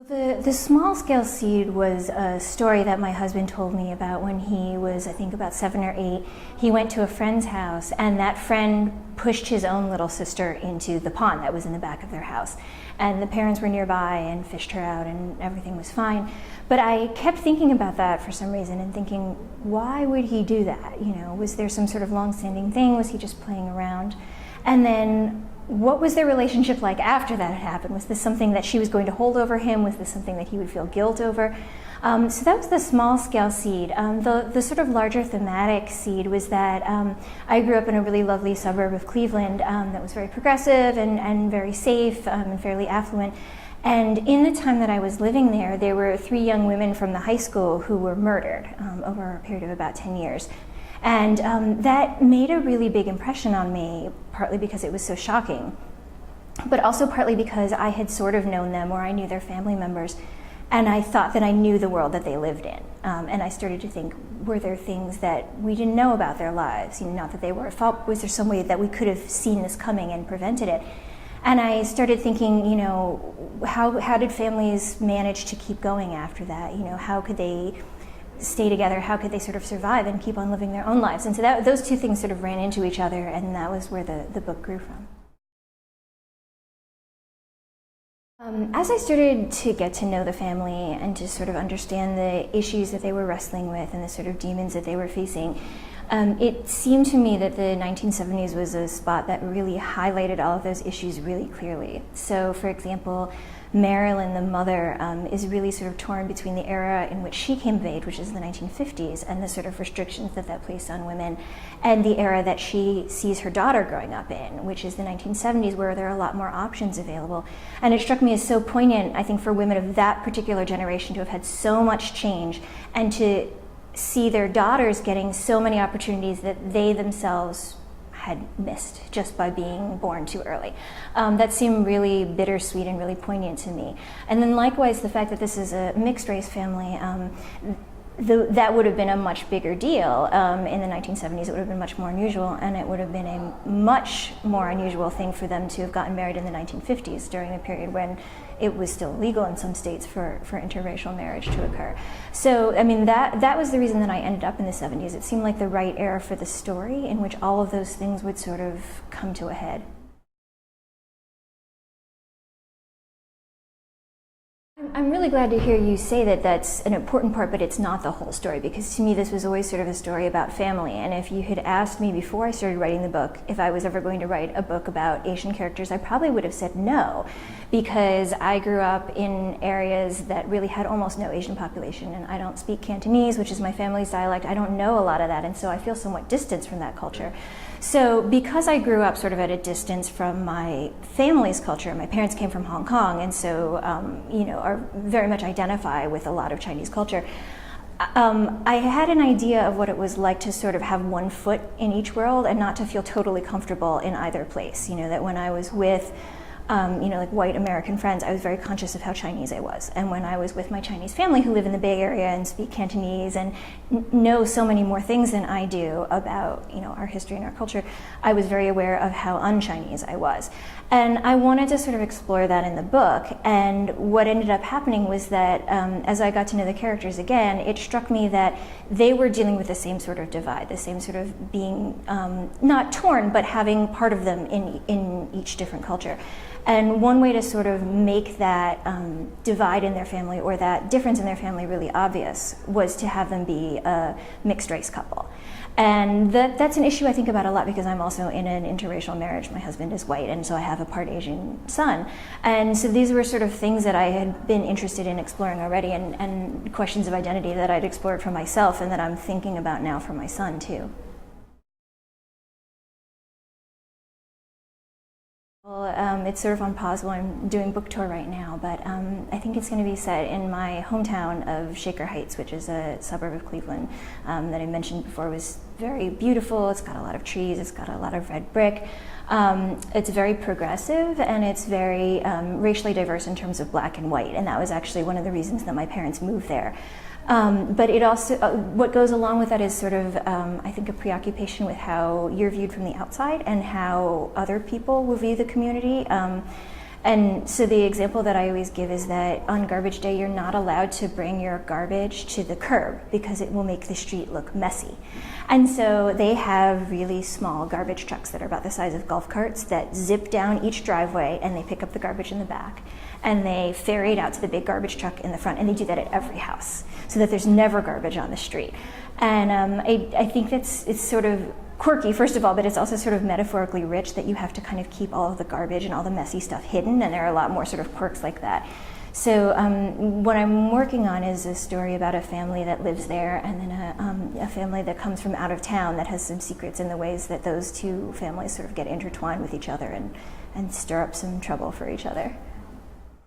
The small-scale seed was a story that my husband told me about when he was, I think, about 7 or 8. He went to a friend's house, and that friend pushed his own little sister into the pond that was in the back of their house. And the parents were nearby and fished her out, and everything was fine. But I kept thinking about that for some reason and thinking, why would he do that? You know, was there some sort of long-standing thing? Was he just playing around? And then, what was their relationship like after that had happened? Was this something that she was going to hold over him? Was this something that he would feel guilt over? So that was the small-scale seed. The sort of larger thematic seed was that I grew up in a really lovely suburb of Cleveland that was very progressive and very safe and fairly affluent. And in the time that I was living there, there were 3 young women from the high school who were murdered over a period of about 10 years. And that made a really big impression on me, partly because it was so shocking, but also partly because I had sort of known them, or I knew their family members, and I thought that I knew the world that they lived in. And I started to think, were there things that we didn't know about their lives? You know, not that they were at fault, was there some way that we could have seen this coming and prevented it? And I started thinking, you know, how did families manage to keep going after that? You know, how could they stay together? How could they sort of survive and keep on living their own lives? And so those two things sort of ran into each other, and that was where the book grew from. As I started to get to know the family and to sort of understand the issues that they were wrestling with and the sort of demons that they were facing, it seemed to me that the 1970s was a spot that really highlighted all of those issues really clearly. So, for example, Marilyn, the mother, is really sort of torn between the era in which she came of age, which is the 1950s, and the sort of restrictions that that placed on women, and the era that she sees her daughter growing up in, which is the 1970s, where there are a lot more options available. And it struck me as so poignant, I think, for women of that particular generation to have had so much change and to see their daughters getting so many opportunities that they themselves had missed just by being born too early. That seemed really bittersweet and really poignant to me. And then likewise, the fact that this is a mixed race family, that would have been a much bigger deal in the 1970s. It would have been much more unusual, and it would have been a much more unusual thing for them to have gotten married in the 1950s, during a period when it was still legal in some states for interracial marriage to occur. So, I mean, that was the reason that I ended up in the 70s. It seemed like the right era for the story, in which all of those things would sort of come to a head. I'm really glad to hear you say that that's an important part, but it's not the whole story, because to me this was always sort of a story about family. And if you had asked me before I started writing the book if I was ever going to write a book about Asian characters, I probably would have said no, because I grew up in areas that really had almost no Asian population, and I don't speak Cantonese, which is my family's dialect. I don't know a lot of that, and so I feel somewhat distanced from that culture. So because I grew up sort of at a distance from my family's culture, my parents came from Hong Kong, and so you know, are very much identify with a lot of Chinese culture. I had an idea of what it was like to sort of have one foot in each world and not to feel totally comfortable in either place. You know, that when I was with you know, like white American friends, I was very conscious of how Chinese I was. And when I was with my Chinese family, who live in the Bay Area and speak Cantonese and know so many more things than I do about, you know, our history and our culture, I was very aware of how un-Chinese I was. And I wanted to sort of explore that in the book. And what ended up happening was that as I got to know the characters again, it struck me that they were dealing with the same sort of divide, the same sort of being not torn, but having part of them in each different culture. And one way to sort of make that divide in their family, or that difference in their family, really obvious was to have them be a mixed race couple. And that's an issue I think about a lot, because I'm also in an interracial marriage. My husband is white, and so I have a part Asian son. And so these were sort of things that I had been interested in exploring already, and questions of identity that I'd explored for myself and that I'm thinking about now for my son too. Well, it's sort of on pause while I'm doing book tour right now, but I think it's going to be set in my hometown of Shaker Heights, which is a suburb of Cleveland that I mentioned before was very beautiful. It's got a lot of trees, it's got a lot of red brick. It's very progressive, and it's very racially diverse in terms of black and white, and that was actually one of the reasons that my parents moved there. But it also, what goes along with that is sort of, I think, a preoccupation with how you're viewed from the outside and how other people will view the community. And so the example that I always give is that on garbage day, you're not allowed to bring your garbage to the curb because it will make the street look messy. And so they have really small garbage trucks that are about the size of golf carts that zip down each driveway, and they pick up the garbage in the back and they ferry it out to the big garbage truck in the front, and they do that at every house so that there's never garbage on the street. And I think it's sort of quirky, first of all, but it's also sort of metaphorically rich that you have to kind of keep all of the garbage and all the messy stuff hidden, and there are a lot more sort of quirks like that. So what I'm working on is a story about a family that lives there, and then a family that comes from out of town that has some secrets in the ways that those two families sort of get intertwined with each other and stir up some trouble for each other.